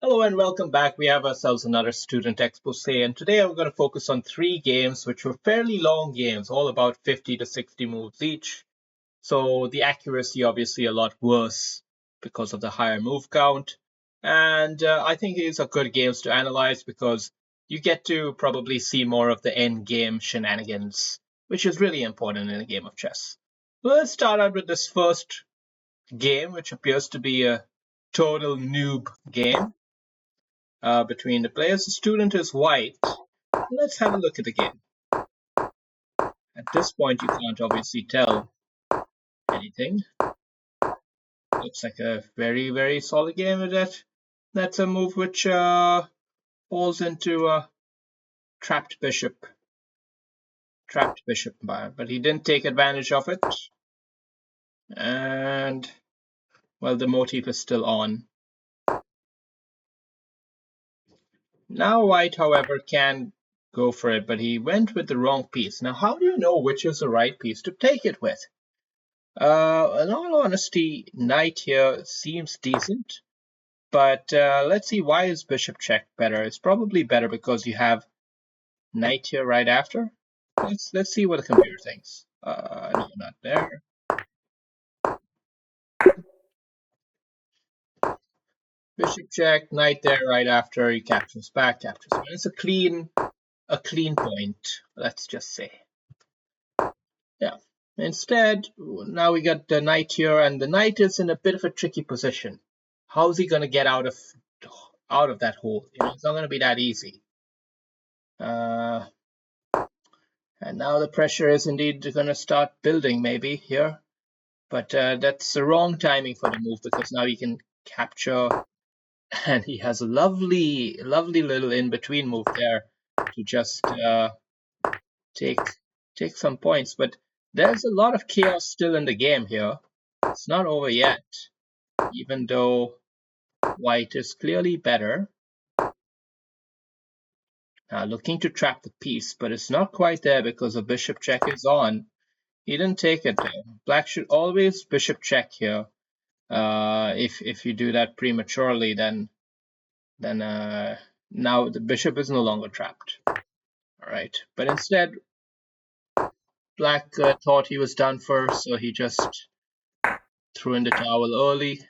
Hello and welcome back. We have ourselves another student expose, and today we're going to focus on three games which were fairly long games, all about 50 to 60 moves each. So the accuracy obviously a lot worse because of the higher move count. And I think these are good games to analyze because you get to probably see more of the end game shenanigans, which is really important in a game of chess. Let's start out with this first game, which appears to be a total noob game between the players. The student is white. Let's have a look at the game. At this point, you can't obviously tell anything. Looks like a very, very solid game with that. That's a move which falls into a trapped bishop. But he didn't take advantage of it. And, well, the motif is still on. Now white, however, can go for it, but he went with the wrong piece. Now, how do you know which is the right piece to take it with? In all honesty, knight here seems decent, but let's see, why is bishop check better? It's probably better because you have knight here right after. Let's see what the computer thinks. No, not there. Bishop check, knight there right after. He captures back, captures back. It's a clean point, let's just say. Yeah. Instead, now we got the knight here, and the knight is in a bit of a tricky position. How's he gonna get out of that hole? It's not gonna be that easy. And now the pressure is indeed gonna start building, maybe here, but that's the wrong timing for the move because now he can capture, and he has a lovely little in-between move there to just take some points. But there's a lot of chaos still in the game here. It's not over yet, even though white is clearly better. Looking to trap the piece, but it's not quite there because the bishop check is on. He didn't take it there. Black should always bishop check here. If you do that prematurely, then now the bishop is no longer trapped. All right, but instead, black thought he was done for, so he just threw in the towel early.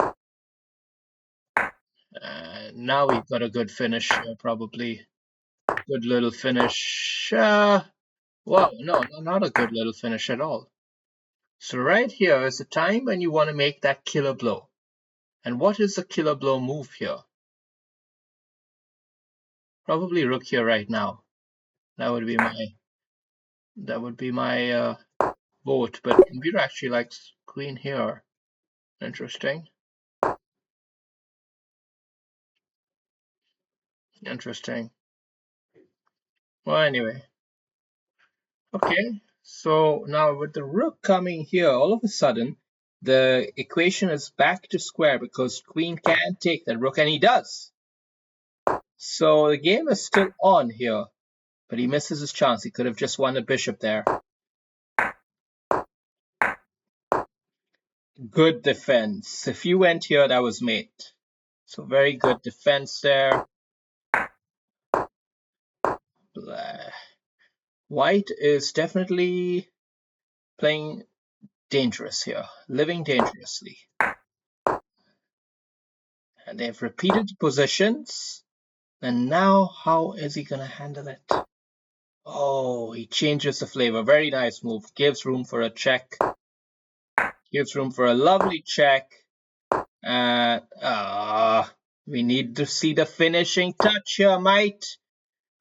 Now we've got a good finish, probably. Good little finish. Well, no, not a good little finish at all. So right here is the time when you want to make that killer blow. And what is the killer blow move here? Probably rook here right now. That would be my vote, but computer actually likes queen here. Interesting. Well, anyway. Okay, so now with the rook coming here, all of a sudden, the equation is back to square because queen can take that rook, and he does. So the game is still on here, but he misses his chance. He could have just won the bishop there. Good defense. If you went here, that was mate. So very good defense there. White is definitely playing dangerous here, living dangerously. And they've repeated positions. And now, how is he going to handle it? Oh, he changes the flavor. Very nice move. Gives room for a check. Gives room for a lovely check. We need to see the finishing touch here, mate.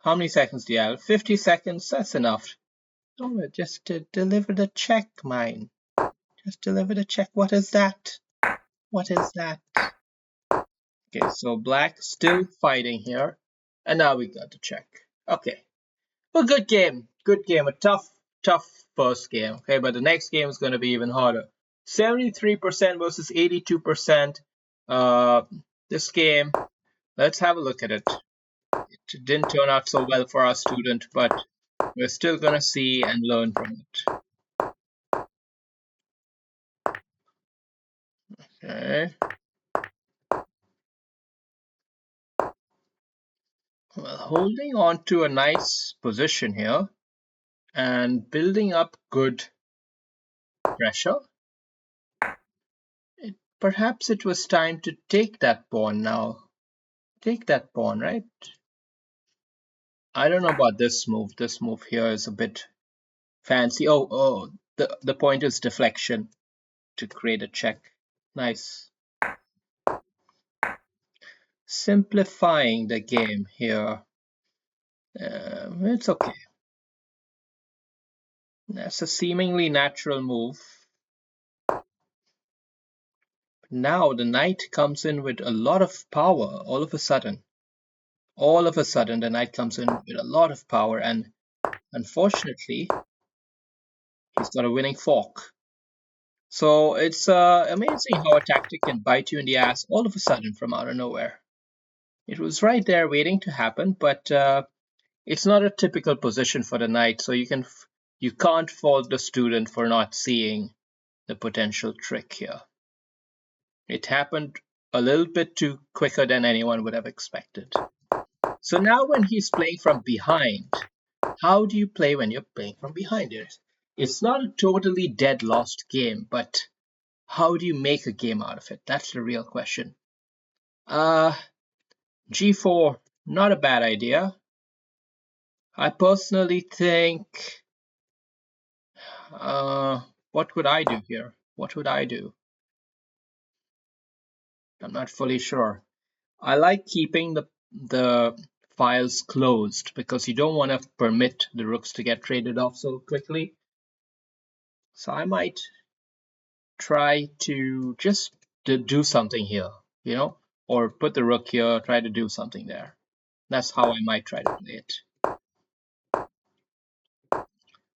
How many seconds do you have? 50 seconds. That's enough. Oh, just to deliver the check, mine. Just deliver the check. What is that? What is that? Okay, so black still fighting here. And now we got the check. Okay. Well, good game. Good game. A tough first game. Okay, but the next game is going to be even harder. 73% versus 82%. This game, let's have a look at it. It didn't turn out so well for our student, but we're still going to see and learn from it. Okay. Well, holding on to a nice position here and building up good pressure. Perhaps it was time to take that pawn now. Take that pawn, right? I don't know about this move. This move here is a bit fancy. Oh, the point is deflection to create a check. Nice. Simplifying the game here. It's okay. That's a seemingly natural move. Now the knight comes in with a lot of power all of a sudden. All of a sudden, the knight comes in with a lot of power, and unfortunately, he's got a winning fork. So it's amazing how a tactic can bite you in the ass all of a sudden from out of nowhere. It was right there waiting to happen, but it's not a typical position for the knight, so you can't fault the student for not seeing the potential trick here. It happened a little bit too quicker than anyone would have expected. So now when he's playing from behind, how do you play when you're playing from behind? It's not a totally dead lost game, but how do you make a game out of it? That's the real question. G4, not a bad idea. I personally think, what would I do here? What would I do? I'm not fully sure. I like keeping the files closed because you don't want to permit the rooks to get traded off so quickly. So I might try to just do something here, you know, or put the rook here, try to do something there. That's how I might try to play it.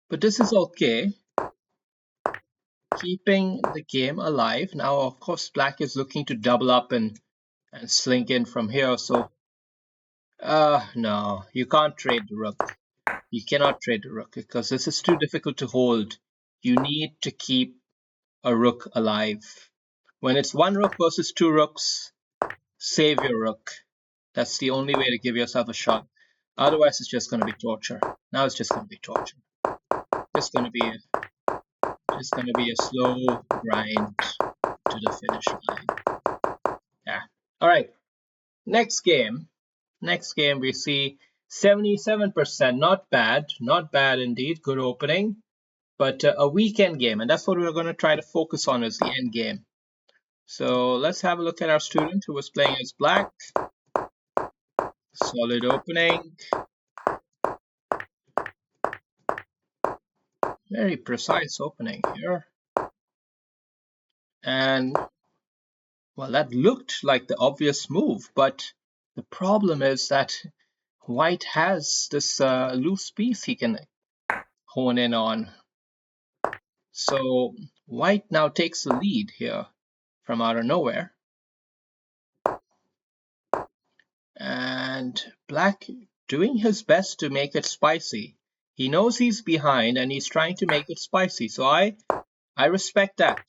But this is okay. Keeping the game alive. Now, of course, black is looking to double up and slink in from here. So, no, you can't trade the rook. You cannot trade the rook because this is too difficult to hold. You need to keep a rook alive. When it's one rook versus two rooks, save your rook. That's the only way to give yourself a shot. Otherwise, it's just going to be torture. Now it's just going to be torture. It's going to be a slow grind to the finish line. Yeah. All right. Next game. Next game we see 77%. Not bad. Not bad indeed. Good opening. But a weekend game, and that's what we're going to try to focus on is the end game. So let's have a look at our student who was playing as black. Solid opening. Very precise opening here. And, well, that looked like the obvious move, but the problem is that white has this loose piece he can hone in on. So white now takes the lead here from out of nowhere. And black doing his best to make it spicy. He knows he's behind and he's trying to make it spicy. So I respect that.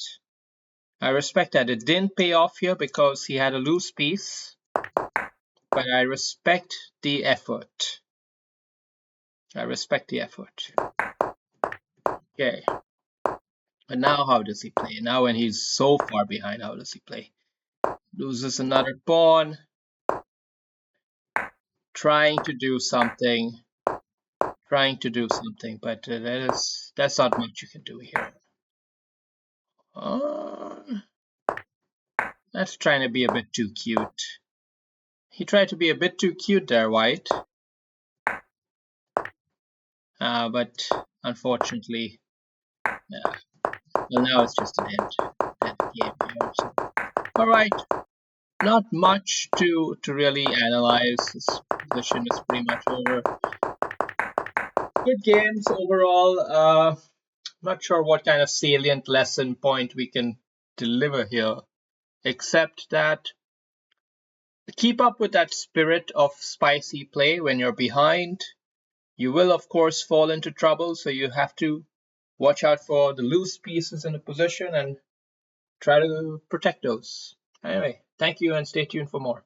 I respect that. It didn't pay off here because he had a loose piece, but I respect the effort. I respect the effort. Okay. But now how does he play? Now when he's so far behind, how does he play? Loses another pawn. Trying to do something. But that's not much you can do here. That's trying to be a bit too cute. He tried to be a bit too cute there, white. But unfortunately, yeah. Well, now it's just a dead game here. So. All right, not much to really analyze. This position is pretty much over. Good games overall. Not sure what kind of salient lesson point we can deliver here, except that keep up with that spirit of spicy play when you're behind. You will, of course, fall into trouble, so you have to watch out for the loose pieces in the position and try to protect those. Anyway, thank you and stay tuned for more.